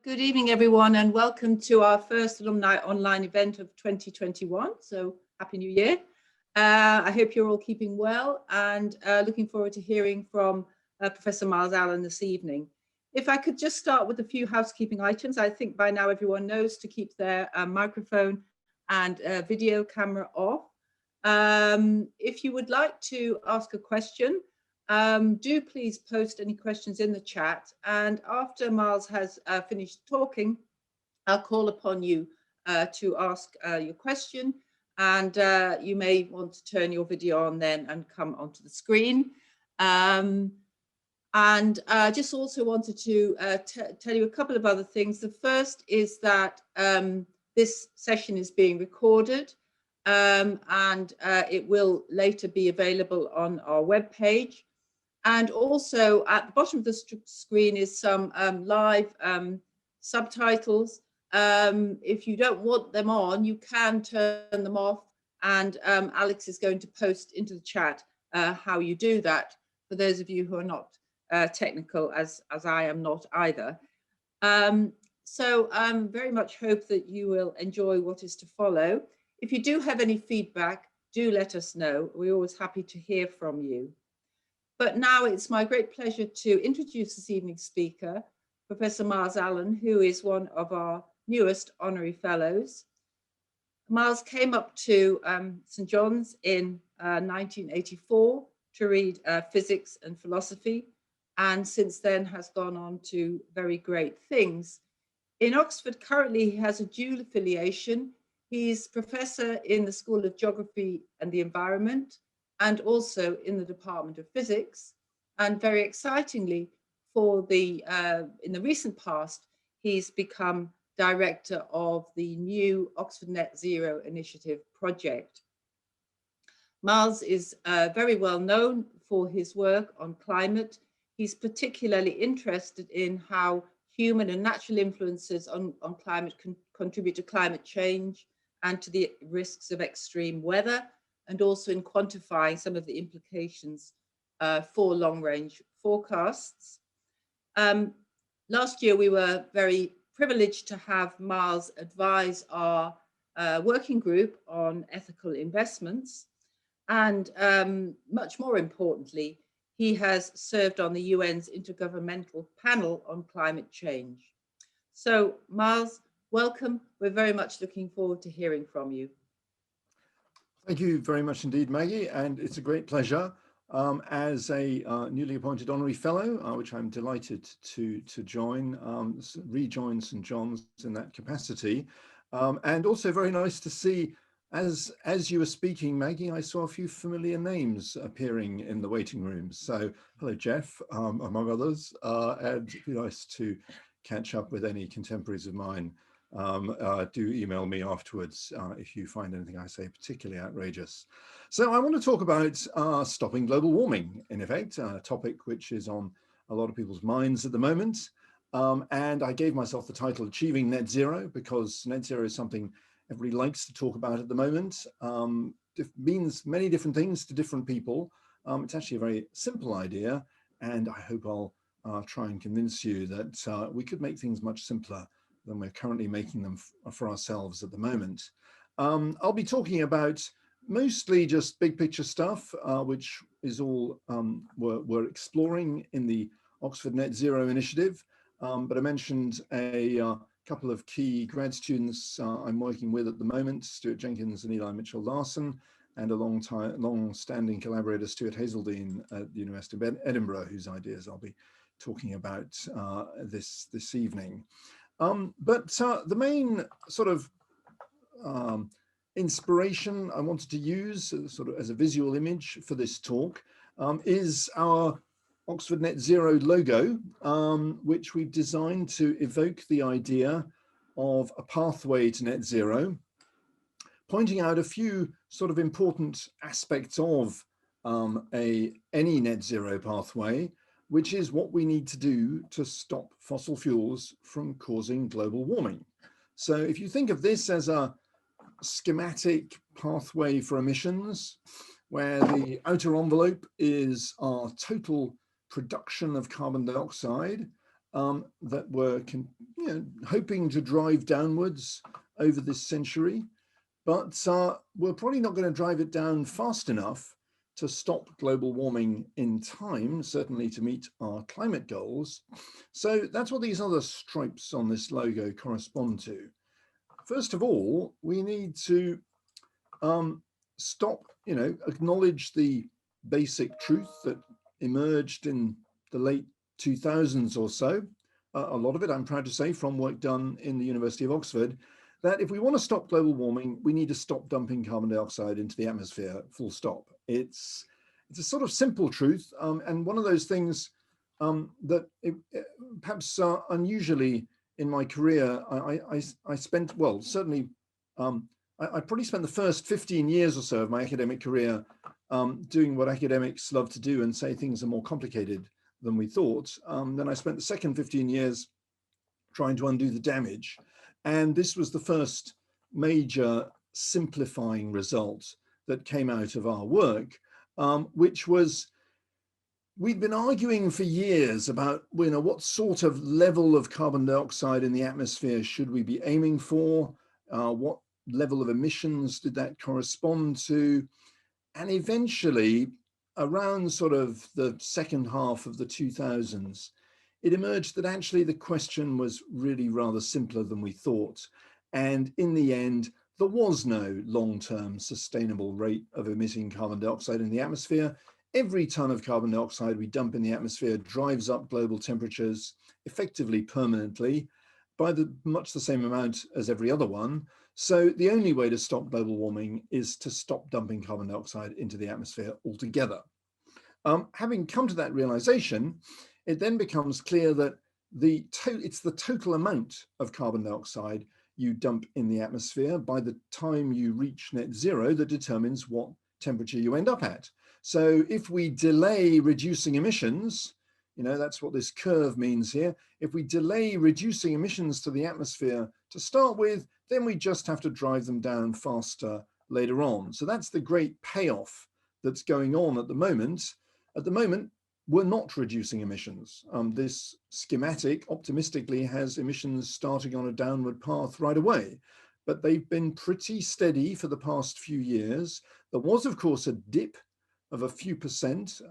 Good evening, everyone, and welcome to our first Alumni Online event of 2021. So, Happy New Year. I hope you're all keeping well and looking forward to hearing from Professor Myles Allen this evening. If I could just start with a few housekeeping items. I think by now everyone knows to keep their microphone and video camera off. If you would like to ask a question, do please post any questions in the chat, and after Myles has finished talking, I'll call upon you to ask your question, and you may want to turn your video on then and come onto the screen. Just also wanted to tell you a couple of other things. The first is that this session is being recorded, and it will later be available on our webpage. And also at the bottom of the screen is some live subtitles. If you don't want them on, you can turn them off, and Alex is going to post into the chat how you do that, for those of you who are not technical, as I am not either. So very much hope that you will enjoy what is to follow. If you do have any feedback, do let us know. We're always happy to hear from you. But now it's my great pleasure to introduce this evening's speaker, Professor Myles Allen, who is one of our newest honorary fellows. Myles came up to St. John's in 1984 to read physics and philosophy, and since then has gone on to very great things. In Oxford, currently he has a dual affiliation. He's professor in the School of Geography and the Environment, and also in the Department of Physics. And very excitingly, in the recent past, he's become director of the new Oxford Net Zero Initiative project. Myles is very well known for his work on climate. He's particularly interested in how human and natural influences on climate can contribute to climate change and to the risks of extreme weather, and also in quantifying some of the implications for long-range forecasts. Last year, we were very privileged to have Myles advise our working group on ethical investments. And much more importantly, he has served on the UN's Intergovernmental Panel on Climate Change. So, Myles, welcome. We're very much looking forward to hearing from you. Thank you very much indeed, Maggie, and it's a great pleasure as a newly appointed honorary fellow, which I'm delighted to rejoin St. John's in that capacity, and also very nice to see, as you were speaking, Maggie, I saw a few familiar names appearing in the waiting rooms. So hello, Jeff, among others, and it'd be nice to catch up with any contemporaries of mine. Do email me afterwards if you find anything I say particularly outrageous. So I want to talk about stopping global warming, in effect, a topic which is on a lot of people's minds at the moment. And I gave myself the title Achieving Net Zero because net zero is something everybody likes to talk about at the moment. It means many different things to different people. It's actually a very simple idea, and I hope I'll try and convince you that we could make things much simpler than we're currently making them for ourselves at the moment. I'll be talking about mostly just big picture stuff, which is all we're exploring in the Oxford Net Zero Initiative. But I mentioned a couple of key grad students I'm working with at the moment, Stuart Jenkins and Eli Mitchell-Larson, and a long-standing collaborator, Stuart Hazeldine at the University of Edinburgh, whose ideas I'll be talking about this evening. But the main sort of inspiration I wanted to use sort of as a visual image for this talk is our Oxford Net Zero logo, which we've designed to evoke the idea of a pathway to net zero, pointing out a few sort of important aspects of any net zero pathway, which is what we need to do to stop fossil fuels from causing global warming. So if you think of this as a schematic pathway for emissions, where the outer envelope is our total production of carbon dioxide, that were hoping to drive downwards over this century, but we're probably not going to drive it down fast enough to stop global warming in time, certainly to meet our climate goals. So that's what these other stripes on this logo correspond to. First of all, we need to acknowledge the basic truth that emerged in the late 2000s or so, a lot of it, I'm proud to say, from work done in the University of Oxford, that if we want to stop global warming, we need to stop dumping carbon dioxide into the atmosphere, full stop. It's a sort of simple truth, and one of those things that perhaps unusually in my career, I spent, well, certainly, I probably spent the first 15 years or so of my academic career doing what academics love to do and say things are more complicated than we thought. Then I spent the second 15 years trying to undo the damage. And this was the first major simplifying result that came out of our work, which was, we'd been arguing for years about what sort of level of carbon dioxide in the atmosphere should we be aiming for, what level of emissions did that correspond to, and eventually around sort of the second half of the 2000s, it emerged that actually the question was really rather simpler than we thought. And in the end, there was no long-term sustainable rate of emitting carbon dioxide in the atmosphere. Every ton of carbon dioxide we dump in the atmosphere drives up global temperatures effectively permanently by much the same amount as every other one. So the only way to stop global warming is to stop dumping carbon dioxide into the atmosphere altogether. Having come to that realization, it then becomes clear that it's the total amount of carbon dioxide you dump in the atmosphere by the time you reach net zero that determines what temperature you end up at. So if we delay reducing emissions, that's what this curve means here. If we delay reducing emissions to the atmosphere to start with, then we just have to drive them down faster later on. So that's the great payoff that's going on at the moment. At the moment, we're not reducing emissions. This schematic optimistically has emissions starting on a downward path right away, but they've been pretty steady for the past few years. There was, of course, a dip of a few percent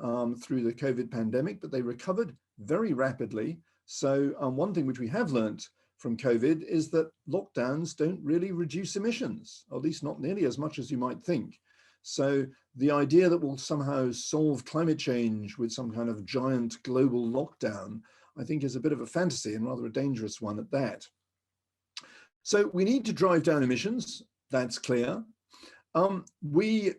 through the COVID pandemic, but they recovered very rapidly. So one thing which we have learned from COVID is that lockdowns don't really reduce emissions, or at least not nearly as much as you might think. So the idea that we'll somehow solve climate change with some kind of giant global lockdown, I think is a bit of a fantasy and rather a dangerous one at that. So we need to drive down emissions, that's clear. Because it's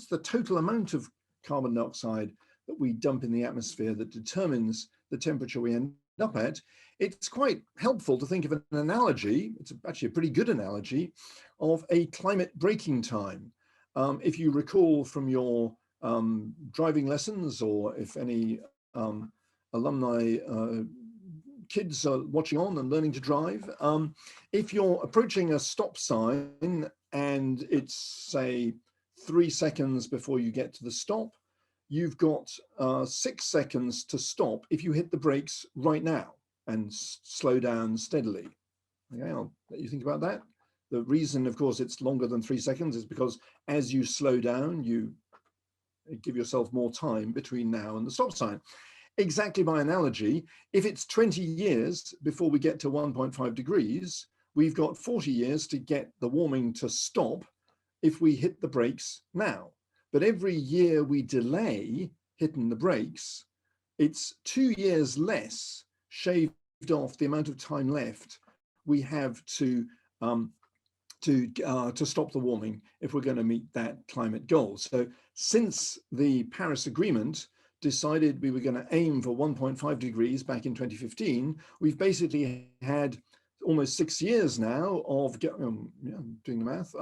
the total amount of carbon dioxide that we dump in the atmosphere that determines the temperature we end up at, it's quite helpful to think of an analogy, it's actually a pretty good analogy, of a climate breaking time. If you recall from your driving lessons, or if any alumni kids are watching on and learning to drive, if you're approaching a stop sign and it's, say, 3 seconds before you get to the stop, you've got 6 seconds to stop if you hit the brakes right now and slow down steadily. Okay, I'll let you think about that. The reason, of course, it's longer than 3 seconds is because as you slow down, you give yourself more time between now and the stop sign. Exactly by analogy, if it's 20 years before we get to 1.5 degrees, we've got 40 years to get the warming to stop if we hit the brakes now. But every year we delay hitting the brakes, it's 2 years less shaved off the amount of time left we have to stop the warming if we're going to meet that climate goal. So since the Paris Agreement decided we were going to aim for 1.5 degrees back in 2015, we've basically had almost 6 years now of doing the math,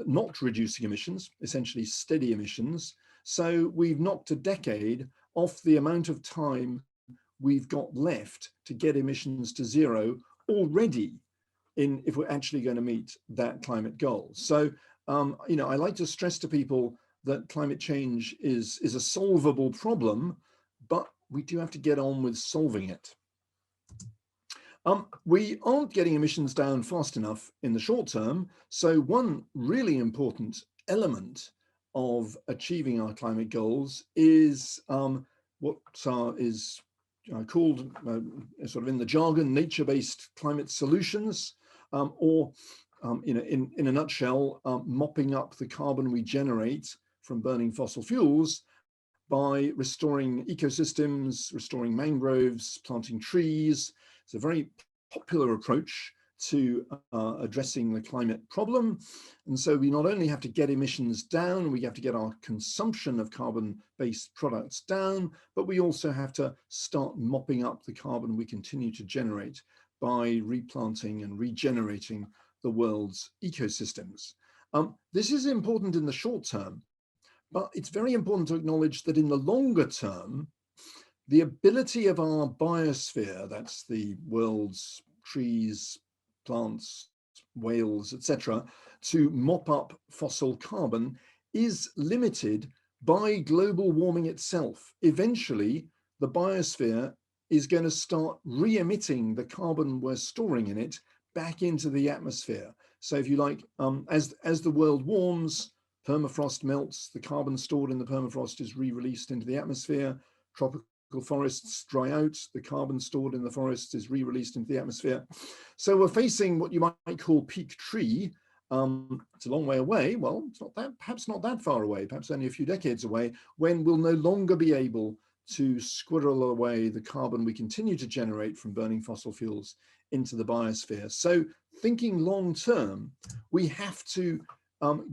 not reducing emissions, essentially steady emissions. So we've knocked a decade off the amount of time we've got left to get emissions to zero already if we're actually going to meet that climate goal. So, I like to stress to people that climate change is a solvable problem, but we do have to get on with solving it. We aren't getting emissions down fast enough in the short term. So one really important element of achieving our climate goals is what is called, sort of in the jargon, nature-based climate solutions, or in a nutshell, mopping up the carbon we generate from burning fossil fuels by restoring ecosystems, restoring mangroves, planting trees. It's a very popular approach to addressing the climate problem. And so we not only have to get emissions down, we have to get our consumption of carbon-based products down, but we also have to start mopping up the carbon we continue to generate by replanting and regenerating the world's ecosystems. This is important in the short term, but it's very important to acknowledge that in the longer term, the ability of our biosphere, that's the world's trees, plants, whales, etc., to mop up fossil carbon is limited by global warming itself. Eventually, the biosphere is going to start re-emitting the carbon we're storing in it back into the atmosphere. So if you like, as the world warms, permafrost melts, the carbon stored in the permafrost is re-released into the atmosphere. Tropical forests dry out, the carbon stored in the forests is re-released into the atmosphere. So we're facing what you might call peak tree. It's a long way away. Well, it's not that, perhaps not that far away, perhaps only a few decades away, when we'll no longer be able to squirrel away the carbon we continue to generate from burning fossil fuels into the biosphere. So thinking long term, we have to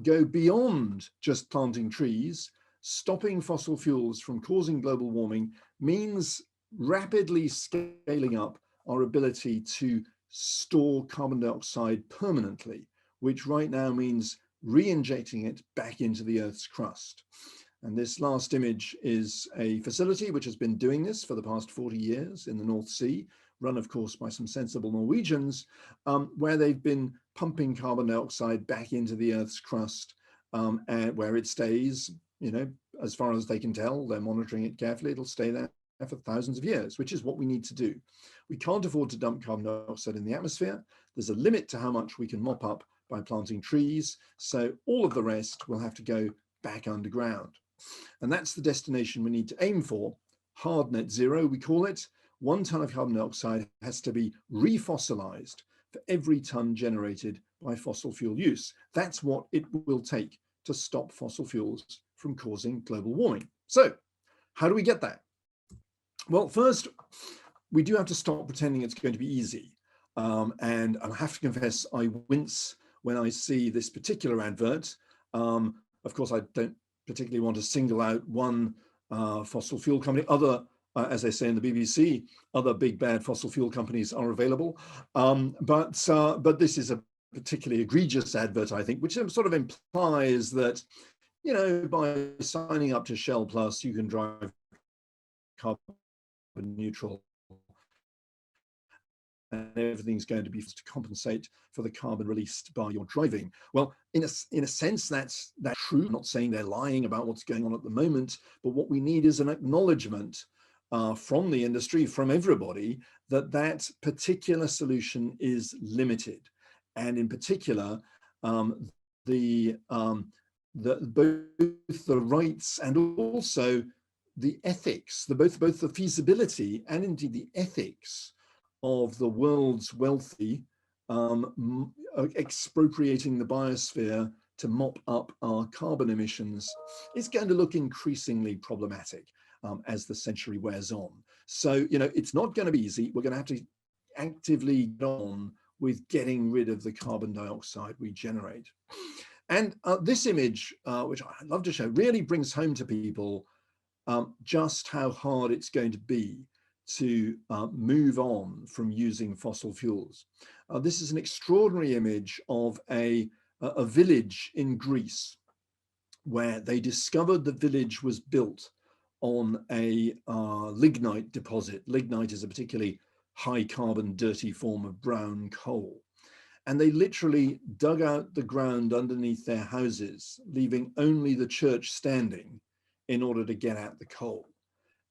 go beyond just planting trees. Stopping fossil fuels from causing global warming means rapidly scaling up our ability to store carbon dioxide permanently, which right now means re-injecting it back into the Earth's crust. And this last image is a facility which has been doing this for the past 40 years in the North Sea, run of course by some sensible Norwegians, where they've been pumping carbon dioxide back into the Earth's crust, and where it stays, you know, as far as they can tell, they're monitoring it carefully, it'll stay there for thousands of years, which is what we need to do. We can't afford to dump carbon dioxide in the atmosphere. There's a limit to how much we can mop up by planting trees. So all of the rest will have to go back underground. And that's the destination we need to aim for. Hard net zero, we call it. 1 ton of carbon dioxide has to be refossilized for every ton generated by fossil fuel use. That's what it will take to stop fossil fuels from causing global warming. So how do we get that? Well, first, we do have to stop pretending it's going to be easy. And I have to confess, I wince when I see this particular advert. Of course, I don't particularly want to single out one fossil fuel company. Other, as they say in the BBC, other big bad fossil fuel companies are available. But this is a particularly egregious advert, I think, which sort of implies that, you know, by signing up to Shell Plus, you can drive carbon neutral and everything's going to be to compensate for the carbon released by your driving. Well, in a sense, that's true. I'm not saying they're lying about what's going on at the moment, but what we need is an acknowledgement from the industry, from everybody, that that particular solution is limited. And in particular, both the rights and also the ethics, both the feasibility and indeed the ethics of the world's wealthy expropriating the biosphere to mop up our carbon emissions is going to look increasingly problematic as the century wears on. So, you know, it's not going to be easy. We're going to have to actively get on with getting rid of the carbon dioxide we generate. And this image, which I'd love to show, really brings home to people just how hard it's going to be to move on from using fossil fuels. This is an extraordinary image of a village in Greece, where they discovered the village was built on a lignite deposit. Lignite is a particularly high carbon, dirty form of brown coal. and they literally dug out the ground underneath their houses, leaving only the church standing in order to get at the coal.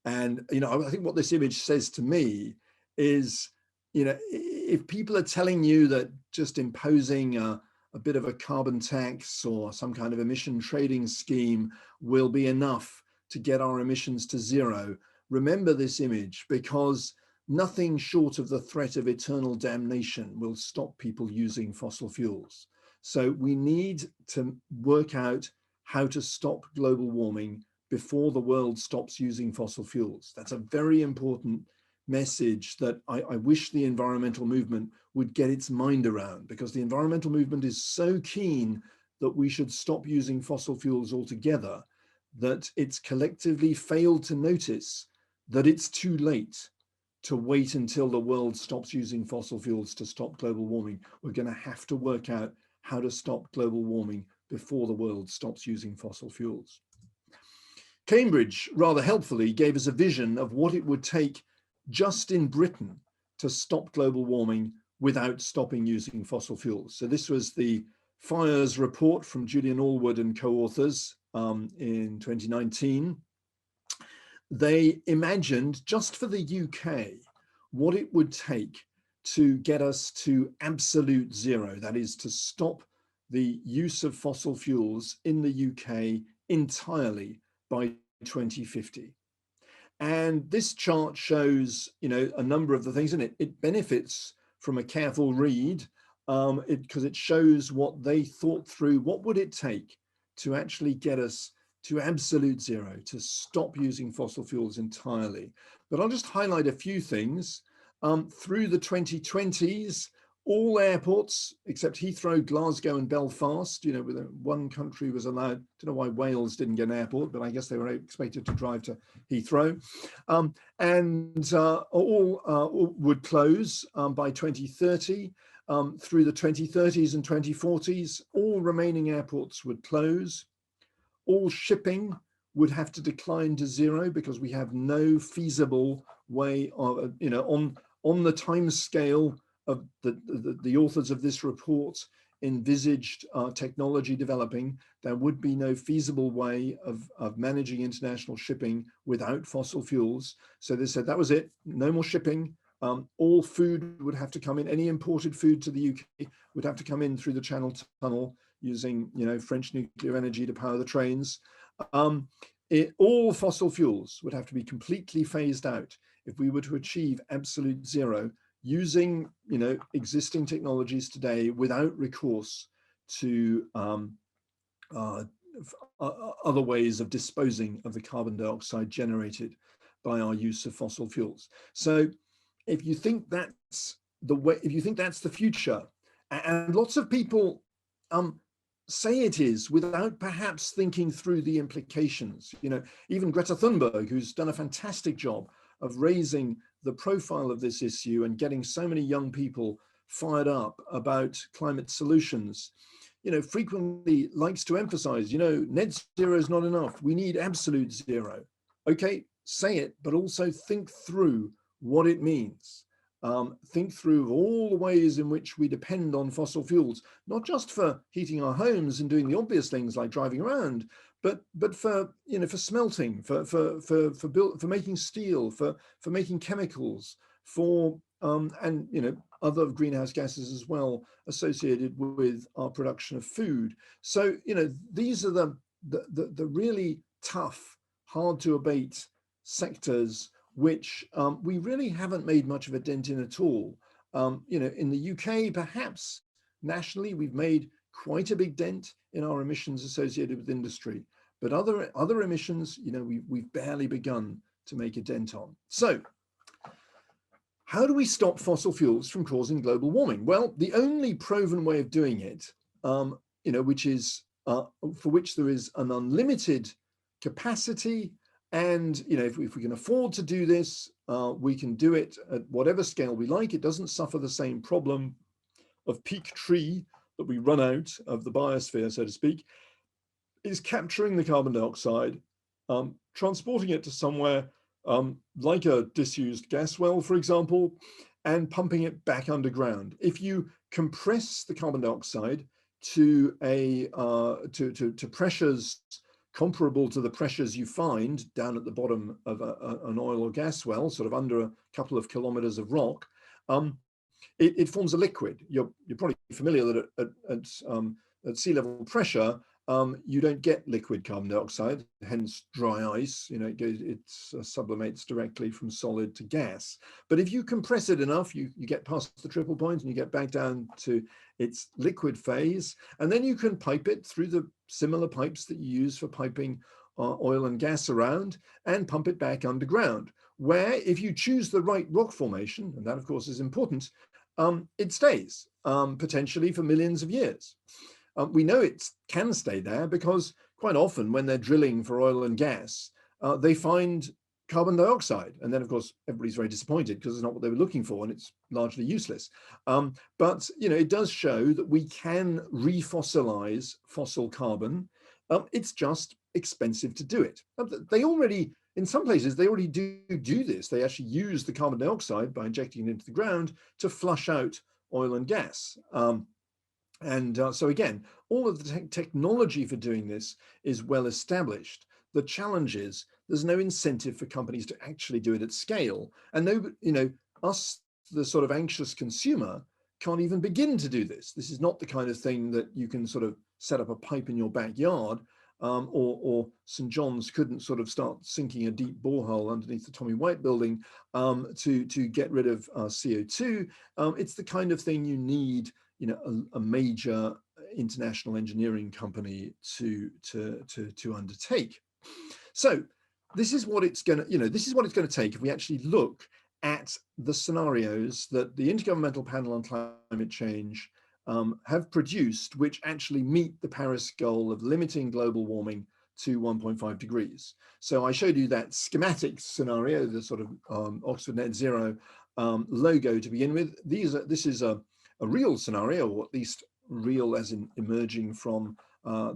And, you know, I think what this image says to me is, you know, if people are telling you that just imposing a bit of a carbon tax or some kind of emission trading scheme will be enough to get our emissions to zero, remember this image, because nothing short of the threat of eternal damnation will stop people using fossil fuels. So we need to work out how to stop global warming before the world stops using fossil fuels. That's a very important message that I wish the environmental movement would get its mind around, because the environmental movement is so keen that we should stop using fossil fuels altogether that it's collectively failed to notice that it's too late to wait until the world stops using fossil fuels to stop global warming. We're going to have to work out how to stop global warming before the world stops using fossil fuels. Cambridge, rather helpfully, gave us a vision of what it would take just in Britain to stop global warming without stopping using fossil fuels. So this was the Fires report from Julian Allwood and co-authors in 2019. They imagined, just for the UK, what it would take to get us to absolute zero, that is to stop the use of fossil fuels in the UK entirely by 2050. And this chart shows, you know, a number of the things in it. It benefits from a careful read because it shows what they thought through. What would it take to actually get us to absolute zero, to stop using fossil fuels entirely? But I'll just highlight a few things. Through the 2020s, all airports except Heathrow, Glasgow and Belfast, you know, one country was allowed. I don't know why Wales didn't get an airport, but I guess they were expected to drive to Heathrow. All would close by 2030. Through the 2030s and 2040s, all remaining airports would close. All shipping would have to decline to zero because we have no feasible way of, you know, on the time scale of the authors of this report envisaged technology developing, there would be no feasible way of managing international shipping without fossil fuels. So they said that was it, no more shipping. All food would have to come in, any imported food to the UK would have to come in through the Channel Tunnel using, you know, French nuclear energy to power the trains. All fossil fuels would have to be completely phased out if we were to achieve absolute zero using, you know, existing technologies today without recourse to other ways of disposing of the carbon dioxide generated by our use of fossil fuels. So if you think that's the way, if you think that's the future, and lots of people say it is without perhaps thinking through the implications, you know, even Greta Thunberg, who's done a fantastic job of raising the profile of this issue and getting so many young people fired up about climate solutions, you know, frequently likes to emphasize, you know, net zero is not enough. We need absolute zero. Okay, say it, but also think through what it means. Think through all the ways in which we depend on fossil fuels, not just for heating our homes and doing the obvious things like driving around, but for, you know, for smelting, for making steel, for making chemicals, for and, you know, other greenhouse gases as well associated with our production of food. So, you know, these are the really tough, hard to abate sectors which we really haven't made much of a dent in at all. You know, in the UK, perhaps nationally, we've made quite a big dent in our emissions associated with industry, but other emissions, you know, we've barely begun to make a dent on. So how do we stop fossil fuels from causing global warming? Well, the only proven way of doing it, you know, which is for which there is an unlimited capacity, and, you know, if we can afford to do this, we can do it at whatever scale we like. It doesn't suffer the same problem of peak tree that we run out of the biosphere, so to speak, is capturing the carbon dioxide, transporting it to somewhere like a disused gas well, for example, and pumping it back underground. If you compress the carbon dioxide to to pressures comparable to the pressures you find down at the bottom of an oil or gas well, sort of under a couple of kilometers of rock, it forms a liquid. You're probably familiar that at sea level pressure, you don't get liquid carbon dioxide, hence dry ice. You know, it sublimates directly from solid to gas. But if you compress it enough, you get past the triple point and you get back down to its liquid phase, and then you can pipe it through the similar pipes that you use for piping oil and gas around, and pump it back underground, where if you choose the right rock formation, and that of course is important, it stays potentially for millions of years. We know it can stay there because quite often when they're drilling for oil and gas, they find carbon dioxide. And then of course, everybody's very disappointed because it's not what they were looking for and it's largely useless. But you know, it does show that we can refossilize fossil carbon. It's just expensive to do it. They already, in some places, they already do this. They actually use the carbon dioxide by injecting it into the ground to flush out oil and gas. So again, all of the technology for doing this is well established. The challenge is there's no incentive for companies to actually do it at scale. And no, you know, us, the sort of anxious consumer, can't even begin to do this. This is not the kind of thing that you can sort of set up a pipe in your backyard, or St. John's couldn't sort of start sinking a deep borehole underneath the Tommy White building to get rid of CO2. It's the kind of thing you need, you know, a major international engineering company to undertake. So this is what it's going to, you know, this is what it's going to take if we actually look at the scenarios that the Intergovernmental Panel on Climate Change have produced, which actually meet the Paris goal of limiting global warming to 1.5 degrees. So I showed you that schematic scenario, the sort of Oxford Net Zero logo to begin with. This is a real scenario, or at least real as in emerging from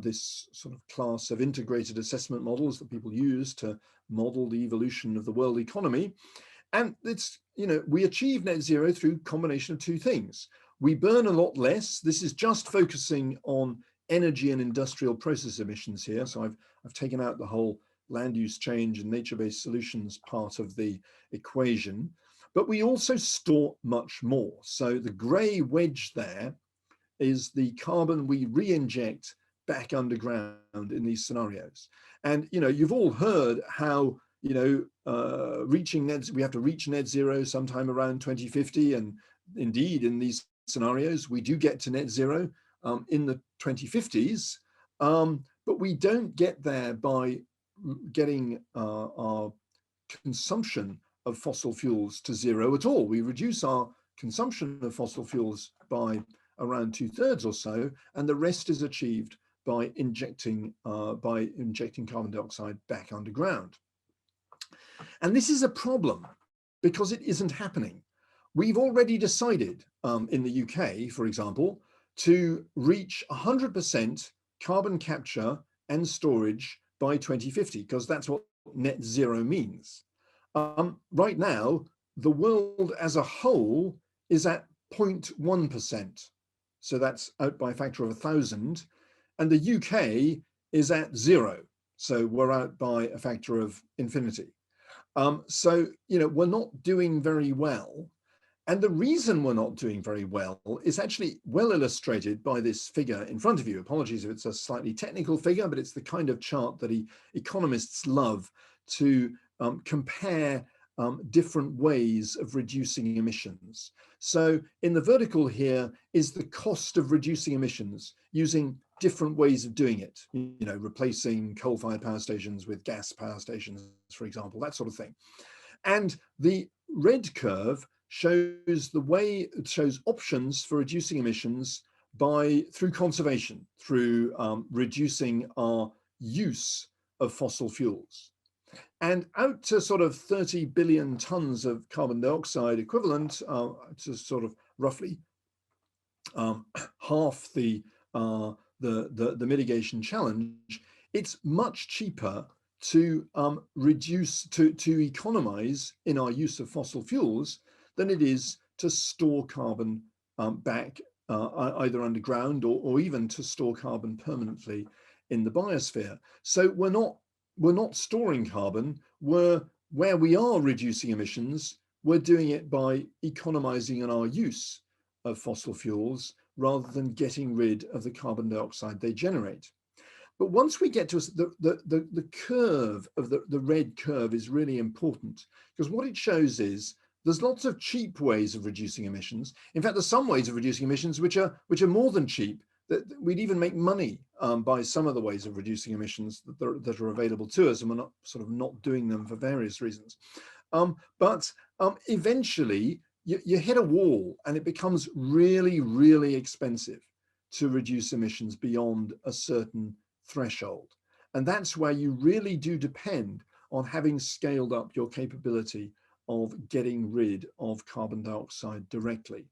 this sort of class of integrated assessment models that people use to model the evolution of the world economy. And it's, you know, we achieve net zero through a combination of two things. We burn a lot less. This is just focusing on energy and industrial process emissions here. So I've taken out the whole land use change and nature-based solutions part of the equation. But we also store much more. So the gray wedge there is the carbon we re-inject back underground in these scenarios. And, you know, you've all heard how, you know, we have to reach net zero sometime around 2050. And indeed, in these scenarios, we do get to net zero in the 2050s, but we don't get there by getting our consumption of fossil fuels to zero at all. We reduce our consumption of fossil fuels by around 2/3 or so, and the rest is achieved by injecting carbon dioxide back underground. And this is a problem because it isn't happening. We've already decided in the UK, for example, to reach 100% carbon capture and storage by 2050, because that's what net zero means. Right now, the world as a whole is at 0.1%. So that's out by a factor of 1,000. And the UK is at 0. So we're out by a factor of infinity. So, you know, we're not doing very well. And the reason we're not doing very well is actually well illustrated by this figure in front of you. Apologies if it's a slightly technical figure, but it's the kind of chart that economists love to compare different ways of reducing emissions. So in the vertical here is the cost of reducing emissions using different ways of doing it, you know, replacing coal-fired power stations with gas power stations, for example, that sort of thing. And the red curve shows options for reducing emissions through conservation, through reducing our use of fossil fuels. And out to sort of 30 billion tons of carbon dioxide equivalent, to sort of roughly half the mitigation challenge, it's much cheaper to economize in our use of fossil fuels than it is to store carbon back either underground or even to store carbon permanently in the biosphere. So we're not storing carbon. Where we are reducing emissions, we're doing it by economizing on our use of fossil fuels rather than getting rid of the carbon dioxide they generate. But once we get to the curve of the red curve is really important, because what it shows is there's lots of cheap ways of reducing emissions. In fact, there's some ways of reducing emissions which are more than cheap, that we'd even make money by some of the ways of reducing emissions that are available to us, and we're not doing them for various reasons. But eventually you hit a wall and it becomes really, really expensive to reduce emissions beyond a certain threshold. And that's where you really do depend on having scaled up your capability of getting rid of carbon dioxide directly.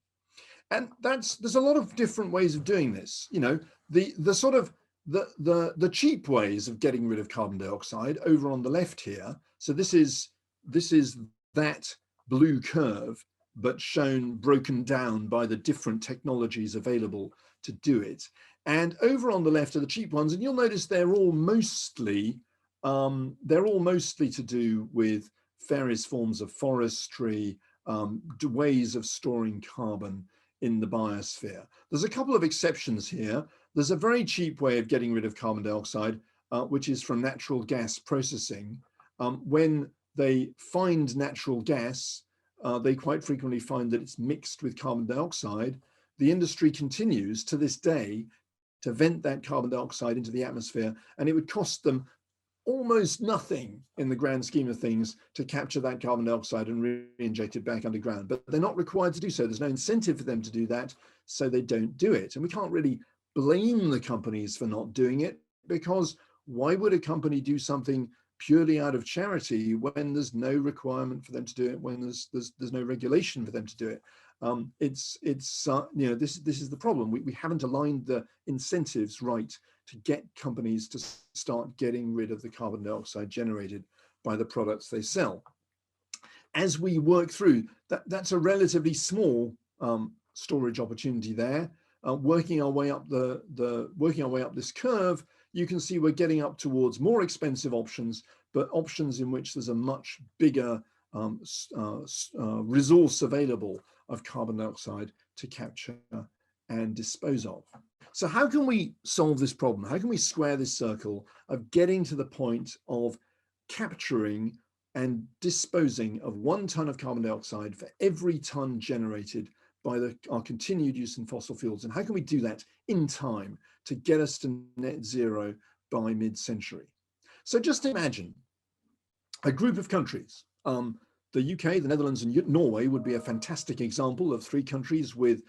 And there's a lot of different ways of doing this. You know, the cheap ways of getting rid of carbon dioxide over on the left here. So this is that blue curve, but shown broken down by the different technologies available to do it. And over on the left are the cheap ones, and you'll notice they're all mostly to do with various forms of forestry, ways of storing carbon in the biosphere. There's a couple of exceptions here. There's a very cheap way of getting rid of carbon dioxide, which is from natural gas processing. When they find natural gas, they quite frequently find that it's mixed with carbon dioxide. The industry continues to this day to vent that carbon dioxide into the atmosphere, and it would cost them almost nothing in the grand scheme of things to capture that carbon dioxide and re-inject it back underground. But they're not required to do so. There's no incentive for them to do that, so they don't do it. And we can't really blame the companies for not doing it, because why would a company do something purely out of charity when there's no requirement for them to do it, when there's no regulation for them to do it? This is the problem. We haven't aligned the incentives right to get companies to start getting rid of the carbon dioxide generated by the products they sell. As we work through that's a relatively small storage opportunity there. Working our way up this curve, you can see we're getting up towards more expensive options, but options in which there's a much bigger resource available of carbon dioxide to capture and dispose of. So how can we solve this problem? How can we square this circle of getting to the point of capturing and disposing of 1 ton of carbon dioxide for every ton generated by our continued use in fossil fuels? And how can we do that in time to get us to net zero by mid-century? So just imagine a group of countries. The UK, the Netherlands, and Norway would be a fantastic example of 3 countries with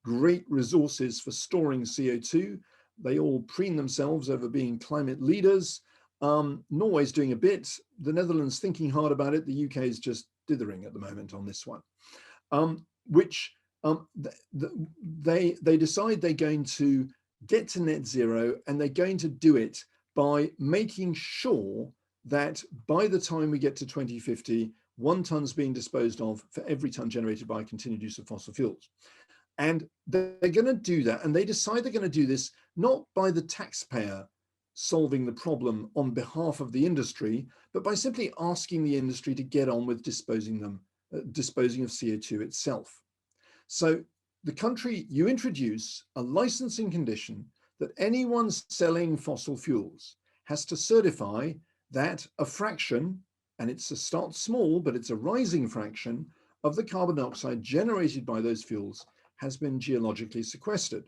great resources for storing CO2. They all preen themselves over being climate leaders. Norway's doing a bit. The Netherlands thinking hard about it. The UK is just dithering at the moment on this one. They decide they're going to get to net zero, and they're going to do it by making sure that by the time we get to 2050, 1 ton's being disposed of for every ton generated by continued use of fossil fuels. And they're going to do that, and they decide they're going to do this not by the taxpayer solving the problem on behalf of the industry, but by simply asking the industry to get on with disposing of CO2 itself. So the country, you introduce a licensing condition that anyone selling fossil fuels has to certify that a fraction, and it's a start small, but it's a rising fraction of the carbon dioxide generated by those fuels has been geologically sequestered.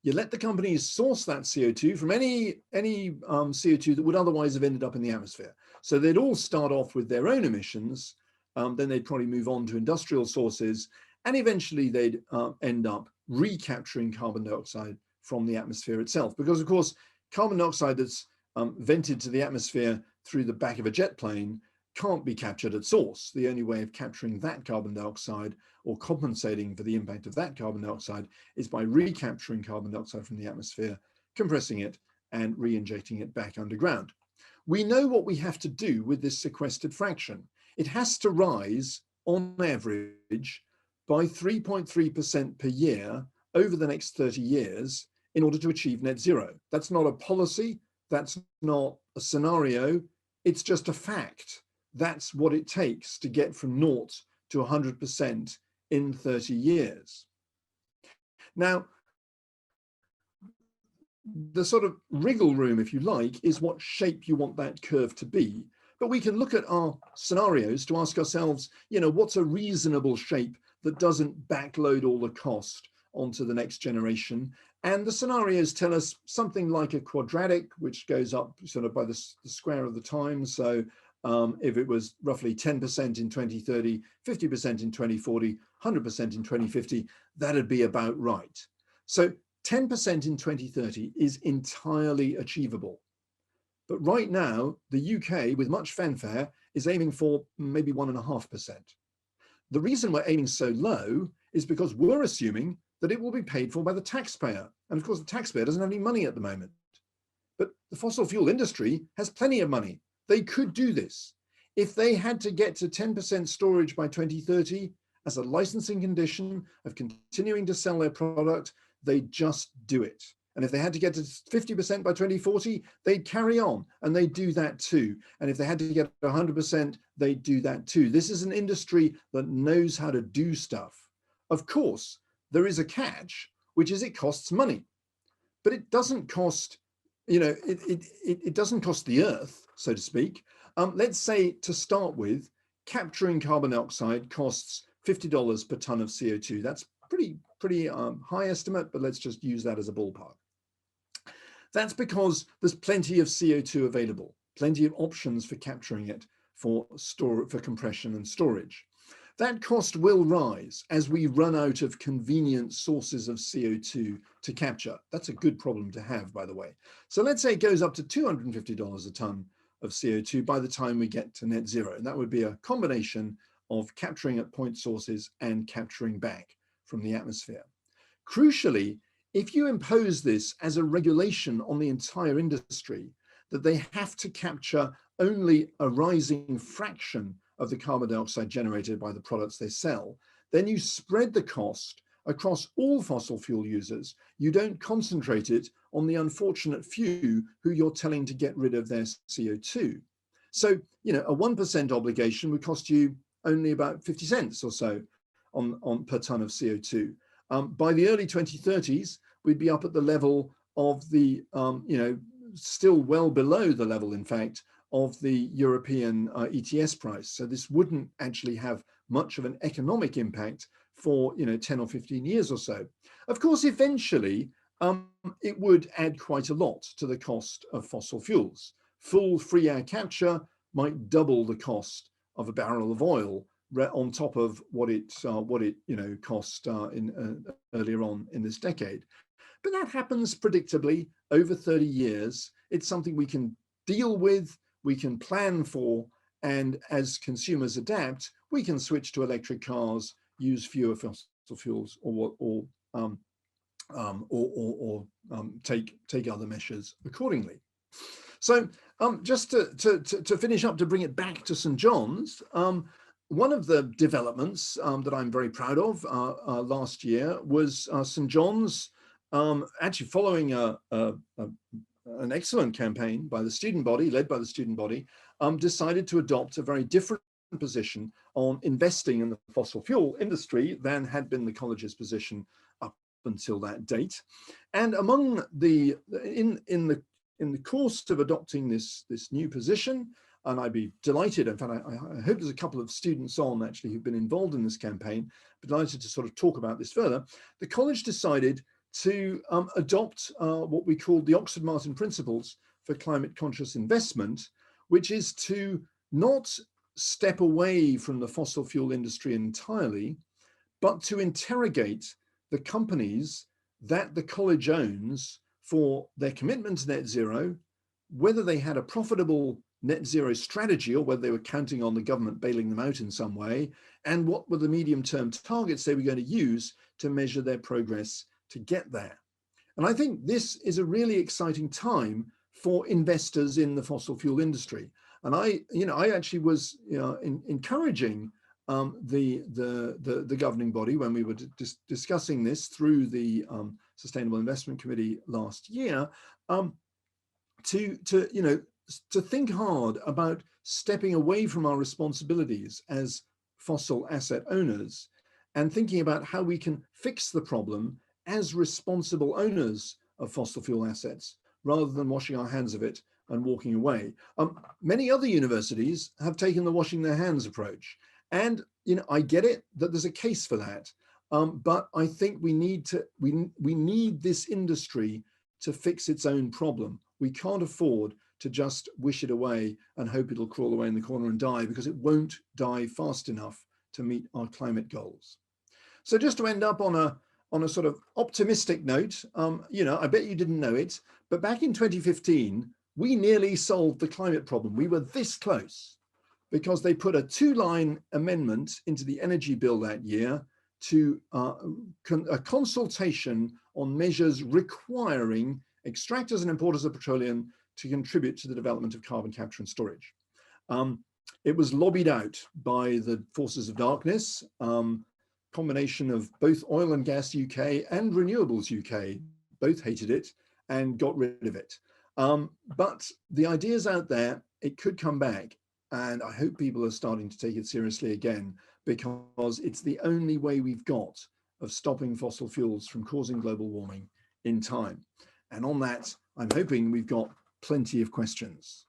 You let the companies source that CO2 from any CO2 that would otherwise have ended up in the atmosphere. So they'd all start off with their own emissions, then they'd probably move on to industrial sources, and eventually they'd end up recapturing carbon dioxide from the atmosphere itself. Because of course, carbon dioxide that's vented to the atmosphere through the back of a jet plane can't be captured at source. The only way of capturing that carbon dioxide or compensating for the impact of that carbon dioxide is by recapturing carbon dioxide from the atmosphere, compressing it, and re-injecting it back underground. We know what we have to do with this sequestered fraction. It has to rise on average by 3.3% per year over the next 30 years in order to achieve net zero. That's not a policy, that's not a scenario, it's just a fact. That's what it takes to get from 0 to 100% in 30 years. Now, the sort of wriggle room, if you like, is what shape you want that curve to be. But we can look at our scenarios to ask ourselves, you know, what's a reasonable shape that doesn't backload all the cost onto the next generation? And the scenarios tell us something like a quadratic, which goes up sort of by the square of the time. So if it was roughly 10% in 2030, 50% in 2040, 100% in 2050, that'd be about right. So 10% in 2030 is entirely achievable. But right now, the UK, with much fanfare, is aiming for maybe 1.5%. The reason we're aiming so low is because we're assuming that it will be paid for by the taxpayer. And of course, the taxpayer doesn't have any money at the moment. But the fossil fuel industry has plenty of money. They could do this. If they had to get to 10% storage by 2030 as a licensing condition of continuing to sell their product, they'd just do it. And if they had to get to 50% by 2040, they'd carry on, and they'd do that too. And if they had to get 100%, they'd do that too. This is an industry that knows how to do stuff. Of course, there is a catch, which is it costs money, but it doesn't cost, you know, it doesn't cost the earth, so to speak. Let's say to start with, capturing carbon dioxide costs $50 per ton of CO2. That's pretty high estimate, but let's just use that as a ballpark. That's because there's plenty of CO2 available, plenty of options for capturing it for compression and storage. That cost will rise as we run out of convenient sources of CO2 to capture. That's a good problem to have, by the way. So let's say it goes up to $250 a ton of CO2 by the time we get to net zero. And that would be a combination of capturing at point sources and capturing back from the atmosphere. Crucially, if you impose this as a regulation on the entire industry, that they have to capture only a rising fraction of the carbon dioxide generated by the products they sell, then you spread the cost across all fossil fuel users. You don't concentrate it on the unfortunate few who you're telling to get rid of their CO2. So, you know, a 1% obligation would cost you only about 50 cents or so on per ton of CO2. By the early 2030s, we'd be up at the level of the, you know, still well below the level, in fact, of the European ETS price. So this wouldn't actually have much of an economic impact for, you know, 10 or 15 years or so. Of course, eventually, it would add quite a lot to the cost of fossil fuels. Full free air capture might double the cost of a barrel of oil on top of what it you know, cost earlier on in this decade. But that happens predictably over 30 years. It's something we can deal with, we can plan for, and as consumers adapt, we can switch to electric cars, use fewer fossil fuels, or take other measures accordingly. So just to finish up, to bring it back to St. John's, one of the developments that I'm very proud of last year was St. John's, actually following an excellent campaign by the student body, led by the student body, decided to adopt a very different position on investing in the fossil fuel industry than had been the college's position up until that date. And among the in the course of adopting this new position, and I'd be delighted, in fact, I hope there's a couple of students on actually who've been involved in this campaign, but delighted to sort of talk about this further. The college decided to adopt what we call the Oxford Martin Principles for Climate Conscious Investment, which is to not step away from the fossil fuel industry entirely, but to interrogate the companies that the college owns for their commitment to net zero, whether they had a profitable net zero strategy or whether they were counting on the government bailing them out in some way, and what were the medium-term targets they were going to use to measure their progress to get there. And I think this is a really exciting time for investors in the fossil fuel industry. And I actually was encouraging the governing body when we were discussing this through the Sustainable Investment Committee last year, to think hard about stepping away from our responsibilities as fossil asset owners and thinking about how we can fix the problem as responsible owners of fossil fuel assets, rather than washing our hands of it and walking away. Many other universities have taken the washing their hands approach. And I get it that there's a case for that. But I think we need this industry to fix its own problem. We can't afford to just wish it away and hope it'll crawl away in the corner and die, because it won't die fast enough to meet our climate goals. So just to end up on a sort of optimistic note, I bet you didn't know it, but back in 2015, we nearly solved the climate problem. We were this close because they put a 2-line amendment into the energy bill that year to a consultation on measures requiring extractors and importers of petroleum to contribute to the development of carbon capture and storage. It was lobbied out by the forces of darkness, combination of both Oil and Gas UK and Renewables UK, both hated it and got rid of it. But the idea's out there, it could come back. And I hope people are starting to take it seriously again, because it's the only way we've got of stopping fossil fuels from causing global warming in time. And on that, I'm hoping we've got plenty of questions.